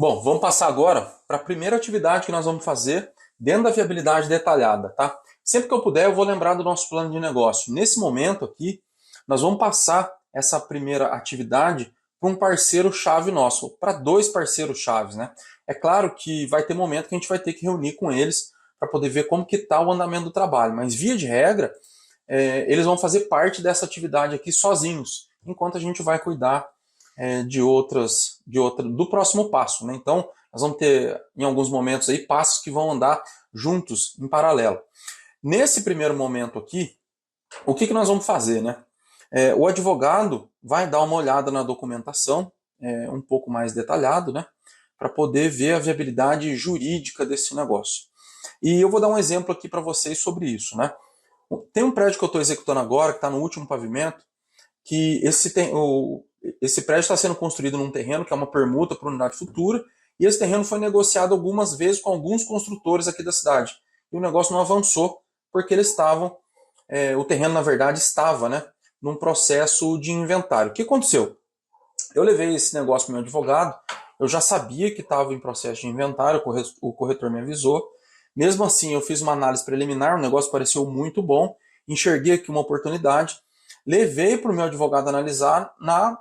Bom, vamos passar agora para a primeira atividade que nós vamos fazer dentro da viabilidade detalhada, tá? Sempre que eu puder, eu vou lembrar do nosso plano de negócio. Nesse momento aqui, nós vamos passar essa primeira atividade para um parceiro-chave nosso, para dois parceiros-chaves, né? É claro que vai ter momento que a gente vai ter que reunir com eles para poder ver como que está o andamento do trabalho, mas via de regra, eles vão fazer parte dessa atividade aqui sozinhos, enquanto a gente vai cuidar do próximo passo, né? Então, nós vamos ter, em alguns momentos, aí, passos que vão andar juntos, em paralelo. Nesse primeiro momento aqui, o que nós vamos fazer, né? O advogado vai dar uma olhada na documentação, um pouco mais detalhado, né? Para poder ver a viabilidade jurídica desse negócio. E eu vou dar um exemplo aqui para vocês sobre isso, né? Tem um prédio que eu estou executando agora, que está no último pavimento, que esse prédio está sendo construído num terreno que é uma permuta para unidade futura, e esse terreno foi negociado algumas vezes com alguns construtores aqui da cidade. E o negócio não avançou, porque eles estavam, o terreno na verdade estava, né, num processo de inventário. O que aconteceu? Eu levei esse negócio para o meu advogado, eu já sabia que estava em processo de inventário, o corretor me avisou. Mesmo assim, eu fiz uma análise preliminar, o negócio pareceu muito bom, enxerguei aqui uma oportunidade, levei para o meu advogado analisar na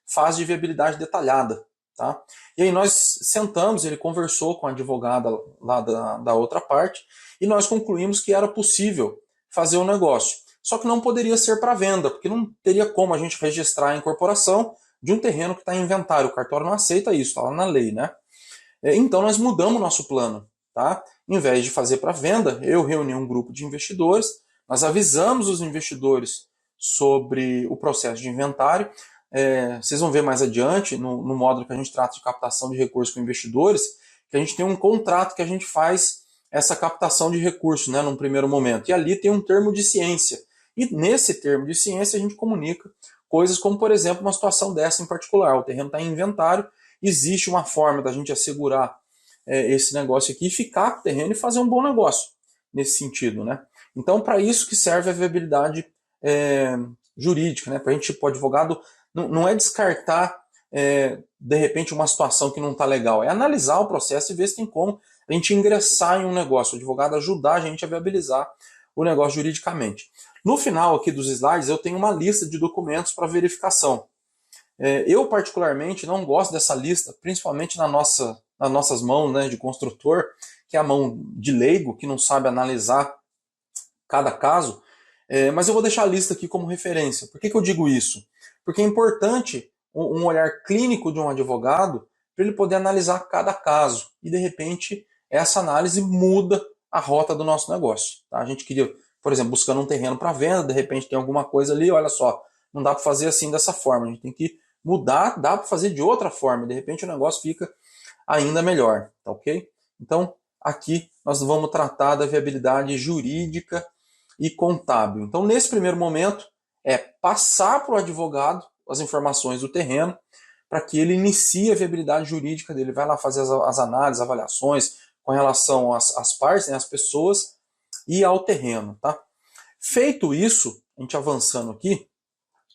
fase de viabilidade detalhada. Tá? E aí nós sentamos, ele conversou com a advogada lá da outra parte, e nós concluímos que era possível fazer o negócio. Só que não poderia ser para venda, porque não teria como a gente registrar a incorporação de um terreno que está em inventário. O cartório não aceita isso, está lá na lei, né? Então nós mudamos o nosso plano. Tá? Em vez de fazer para venda, eu reuni um grupo de investidores, nós avisamos os investidores sobre o processo de inventário. Vocês vão ver mais adiante, no módulo que a gente trata de captação de recursos com investidores, que a gente tem um contrato que a gente faz essa captação de recursos, né, num primeiro momento. E ali tem um termo de ciência. E nesse termo de ciência a gente comunica coisas como, por exemplo, uma situação dessa em particular. O terreno está em inventário, existe uma forma da gente assegurar esse negócio aqui, ficar com o terreno e fazer um bom negócio nesse sentido, né? Então, para isso que serve a viabilidade jurídica, né? Para a gente, o advogado, não é descartar, de repente, uma situação que não está legal, é analisar o processo e ver se tem como a gente ingressar em um negócio, o advogado ajudar a gente a viabilizar o negócio juridicamente. No final aqui dos slides, eu tenho uma lista de documentos para verificação. Eu, particularmente, não gosto dessa lista, principalmente nas nossas mãos, né, de construtor, que é a mão de leigo, que não sabe analisar cada caso, mas eu vou deixar a lista aqui como referência. Por que eu digo isso? Porque é importante um olhar clínico de um advogado para ele poder analisar cada caso. E, de repente, essa análise muda a rota do nosso negócio. Tá? A gente queria, por exemplo, buscando um terreno para venda, de repente tem alguma coisa ali, olha só, não dá para fazer assim dessa forma, a gente tem que mudar, dá para fazer de outra forma, de repente o negócio fica ainda melhor, tá ok? Então, aqui nós vamos tratar da viabilidade jurídica e contábil. Então, nesse primeiro momento, é passar para o advogado as informações do terreno para que ele inicie a viabilidade jurídica dele. Vai lá fazer as análises, avaliações com relação às partes, né, às pessoas e ao terreno. Tá? Feito isso, a gente avançando aqui,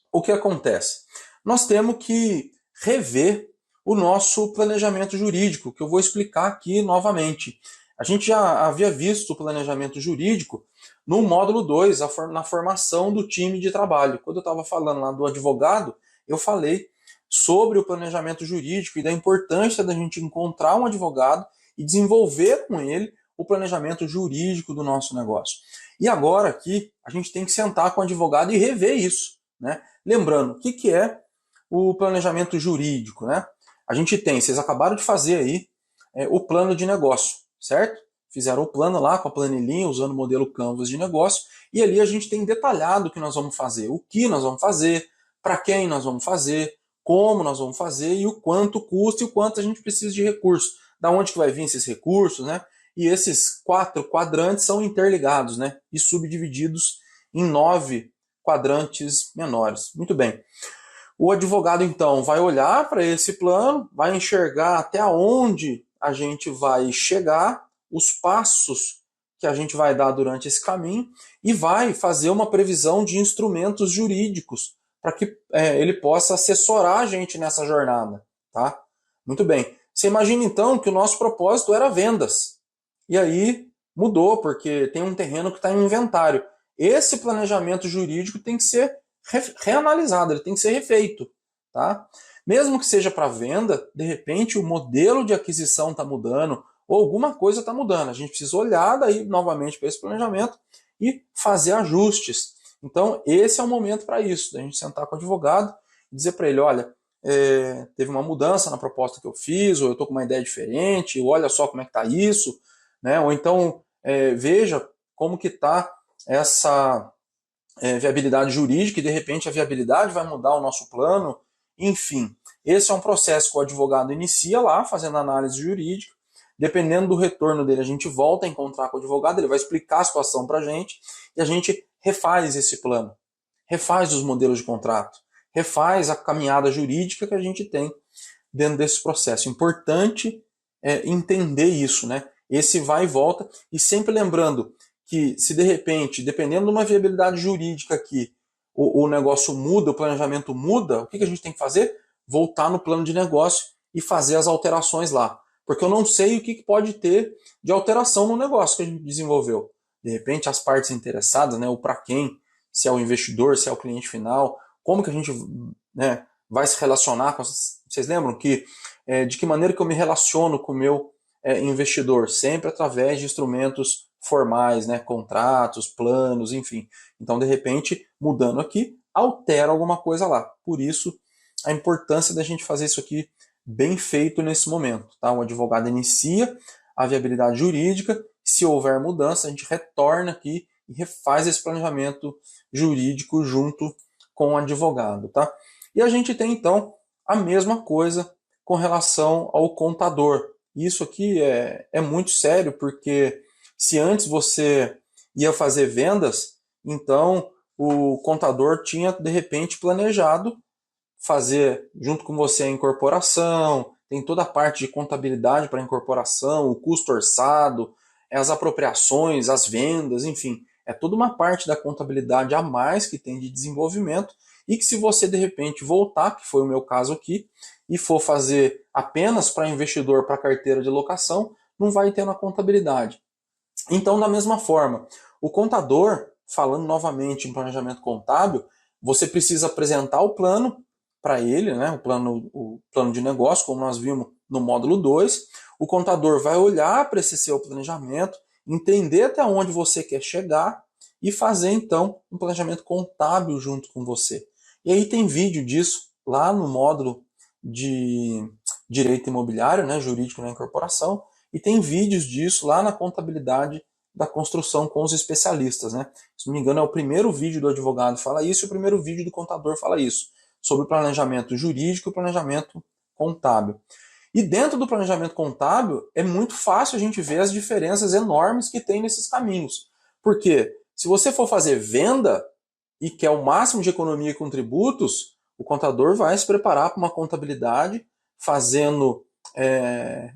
o que acontece? Nós temos que rever o nosso planejamento jurídico, que eu vou explicar aqui novamente. A gente já havia visto o planejamento jurídico no módulo 2, na formação do time de trabalho. Quando eu estava falando lá do advogado, eu falei sobre o planejamento jurídico e da importância da gente encontrar um advogado e desenvolver com ele o planejamento jurídico do nosso negócio. E agora aqui, a gente tem que sentar com o advogado e rever isso. Né? Lembrando, o que é o planejamento jurídico? Né? A gente tem, vocês acabaram de fazer aí o plano de negócio, certo? Fizeram o plano lá com a planilhinha, usando o modelo Canvas de negócio, e ali a gente tem detalhado o que nós vamos fazer, o que nós vamos fazer, para quem nós vamos fazer, como nós vamos fazer e o quanto custa e o quanto a gente precisa de recursos. Da onde que vai vir esses recursos, né? E esses 4 quadrantes são interligados, né? E subdivididos em 9 quadrantes menores. Muito bem. O advogado, então, vai olhar para esse plano, vai enxergar até onde a gente vai chegar, os passos que a gente vai dar durante esse caminho e vai fazer uma previsão de instrumentos jurídicos para que ele possa assessorar a gente nessa jornada. Tá? Muito bem. Você imagina então que o nosso propósito era vendas. E aí mudou, porque tem um terreno que está em inventário. Esse planejamento jurídico tem que ser reanalisado, ele tem que ser refeito. Tá? Mesmo que seja para venda, de repente o modelo de aquisição está mudando, ou alguma coisa está mudando. A gente precisa olhar daí novamente para esse planejamento e fazer ajustes. Então, esse é o momento para isso, da gente sentar com o advogado e dizer para ele, olha, teve uma mudança na proposta que eu fiz, ou eu estou com uma ideia diferente, ou olha só como é que está isso, né? Ou então veja como que está essa viabilidade jurídica e de repente a viabilidade vai mudar o nosso plano, enfim. Esse é um processo que o advogado inicia lá, fazendo análise jurídica, dependendo do retorno dele, a gente volta a encontrar com o advogado, ele vai explicar a situação para a gente e a gente refaz esse plano, refaz os modelos de contrato, refaz a caminhada jurídica que a gente tem dentro desse processo. Importante entender isso, né? Esse vai e volta, e sempre lembrando que se de repente, dependendo de uma viabilidade jurídica aqui, o negócio muda, o planejamento muda, o que a gente tem que fazer? Voltar no plano de negócio e fazer as alterações lá. Porque eu não sei o que pode ter de alteração no negócio que a gente desenvolveu. De repente, as partes interessadas, né, ou para quem, se é o investidor, se é o cliente final, como que a gente, né, vai se relacionar com essas... Vocês lembram que de que maneira que eu me relaciono com o meu investidor? Sempre através de instrumentos formais, né, contratos, planos, enfim. Então, de repente, mudando aqui, altera alguma coisa lá. Por isso, a importância da gente fazer isso aqui bem feito nesse momento. Tá? O advogado inicia a viabilidade jurídica, se houver mudança, a gente retorna aqui e refaz esse planejamento jurídico junto com o advogado. Tá? E a gente tem, então, a mesma coisa com relação ao contador. Isso aqui é muito sério, porque se antes você ia fazer vendas, então o contador tinha, de repente, planejado fazer junto com você a incorporação, tem toda a parte de contabilidade para a incorporação, o custo orçado, as apropriações, as vendas, enfim, é toda uma parte da contabilidade a mais que tem de desenvolvimento e que se você de repente voltar, que foi o meu caso aqui, e for fazer apenas para investidor, para carteira de locação, não vai ter na contabilidade. Então, da mesma forma, o contador, falando novamente em planejamento contábil, você precisa apresentar o plano para ele, né, o plano de negócio, como nós vimos no módulo 2. O contador vai olhar para esse seu planejamento, entender até onde você quer chegar e fazer, então, um planejamento contábil junto com você. E aí tem vídeo disso lá no módulo de direito imobiliário, né, jurídico na incorporação, e tem vídeos disso lá na contabilidade da construção com os especialistas. Né? Se não me engano, é o primeiro vídeo do advogado que fala isso e o primeiro vídeo do contador fala isso, sobre planejamento jurídico e planejamento contábil. E dentro do planejamento contábil, é muito fácil a gente ver as diferenças enormes que tem nesses caminhos. Porque se você for fazer venda e quer o máximo de economia com tributos, o contador vai se preparar para uma contabilidade fazendo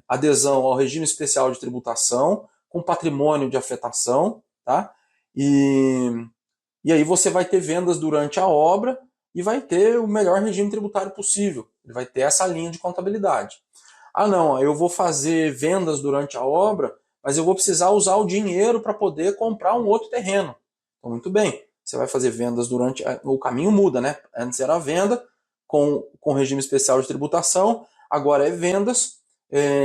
adesão ao regime especial de tributação, com patrimônio de afetação, tá? E aí você vai ter vendas durante a obra e vai ter o melhor regime tributário possível. Ele vai ter essa linha de contabilidade. Ah, não, eu vou fazer vendas durante a obra, mas eu vou precisar usar o dinheiro para poder comprar um outro terreno. Então, muito bem, você vai fazer vendas durante... O caminho muda, né? Antes era a venda com regime especial de tributação, agora é vendas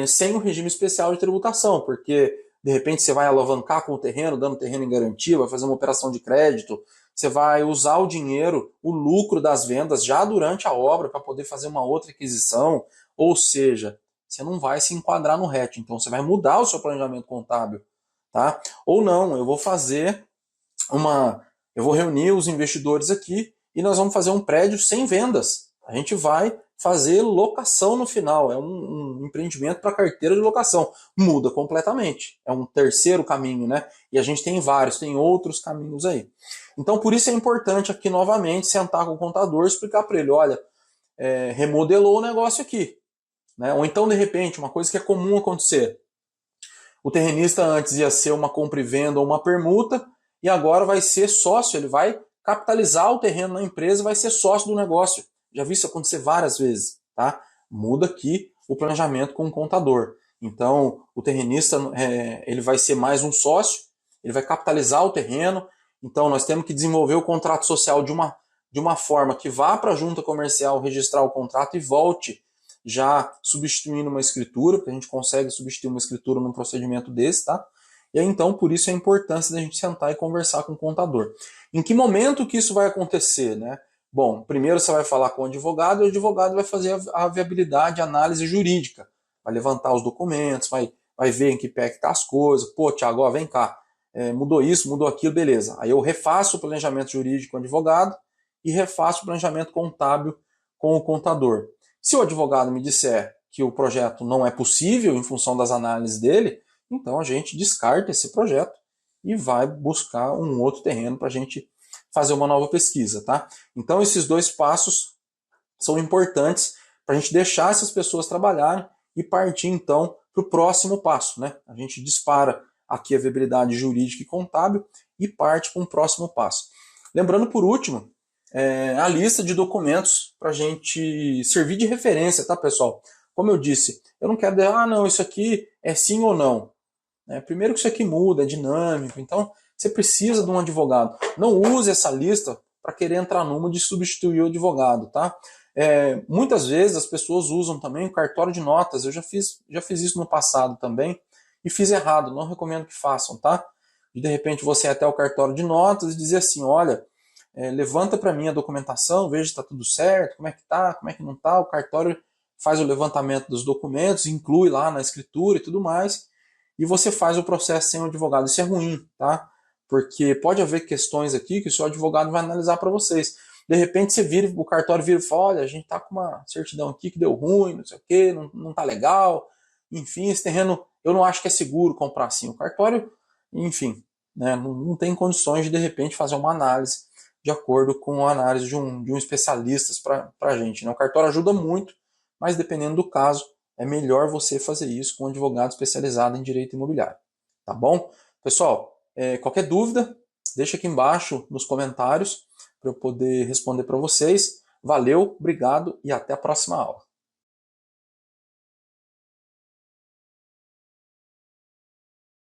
sem o regime especial de tributação, porque de repente você vai alavancar com o terreno, dando terreno em garantia, vai fazer uma operação de crédito, você vai usar o dinheiro, o lucro das vendas já durante a obra para poder fazer uma outra aquisição, ou seja, você não vai se enquadrar no RET, então você vai mudar o seu planejamento contábil, tá? Ou não, eu vou reunir os investidores aqui e nós vamos fazer um prédio sem vendas. A gente vai fazer locação no final, é um empreendimento para carteira de locação. Muda completamente, é um terceiro caminho, né? E a gente tem vários, tem outros caminhos aí. Então, por isso é importante aqui novamente sentar com o contador e explicar para ele, olha, remodelou o negócio aqui. Né? Ou então, de repente, uma coisa que é comum acontecer. O terrenista antes ia ser uma compra e venda ou uma permuta, e agora vai ser sócio, ele vai capitalizar o terreno na empresa e vai ser sócio do negócio. Já vi isso acontecer várias vezes. Tá? Muda aqui o planejamento com o contador. Então, o terrenista ele vai ser mais um sócio, ele vai capitalizar o terreno. Então, nós temos que desenvolver o contrato social de uma forma que vá para a junta comercial registrar o contrato e volte já substituindo uma escritura, porque a gente consegue substituir uma escritura num procedimento desse, tá? E aí, então, por isso a importância da gente sentar e conversar com o contador. Em que momento que isso vai acontecer, né? Bom, primeiro você vai falar com o advogado, e o advogado vai fazer a viabilidade, a análise jurídica, vai levantar os documentos, vai ver em que pé que tá as coisas. Pô, Thiago, ó, vem cá, mudou isso, mudou aquilo, beleza. Aí eu refaço o planejamento jurídico com o advogado e refaço o planejamento contábil com o contador. Se o advogado me disser que o projeto não é possível em função das análises dele, então a gente descarta esse projeto e vai buscar um outro terreno para a gente fazer uma nova pesquisa, tá? Então esses dois passos são importantes para a gente deixar essas pessoas trabalharem e partir então para o próximo passo, né? A gente dispara aqui a viabilidade jurídica e contábil e parte para um próximo passo. Lembrando por último, a lista de documentos para a gente servir de referência, tá, pessoal? Como eu disse, eu não quero dizer, não, isso aqui é sim ou não. Primeiro que isso aqui muda, é dinâmico, então você precisa de um advogado. Não use essa lista para querer entrar numa de substituir o advogado, tá? Muitas vezes as pessoas usam também o cartório de notas, eu já fiz isso no passado também, e fiz errado, não recomendo que façam, tá? E de repente você ir até o cartório de notas e dizer assim, olha, levanta para mim a documentação, veja se está tudo certo, como é que tá, como é que não tá, o cartório faz o levantamento dos documentos, inclui lá na escritura e tudo mais, e você faz o processo sem o advogado. Isso é ruim, tá? Porque pode haver questões aqui que o seu advogado vai analisar para vocês. De repente você vira, o cartório vira e fala, olha, a gente tá com uma certidão aqui que deu ruim, não sei o quê, não tá legal, enfim, esse terreno eu não acho que é seguro comprar assim. O cartório, enfim, né, não tem condições de repente fazer uma análise de acordo com a análise de um especialista para a gente, né? O cartório ajuda muito, mas dependendo do caso, é melhor você fazer isso com um advogado especializado em direito imobiliário. Tá bom? Pessoal, qualquer dúvida, deixa aqui embaixo nos comentários para eu poder responder para vocês. Valeu, obrigado e até a próxima aula.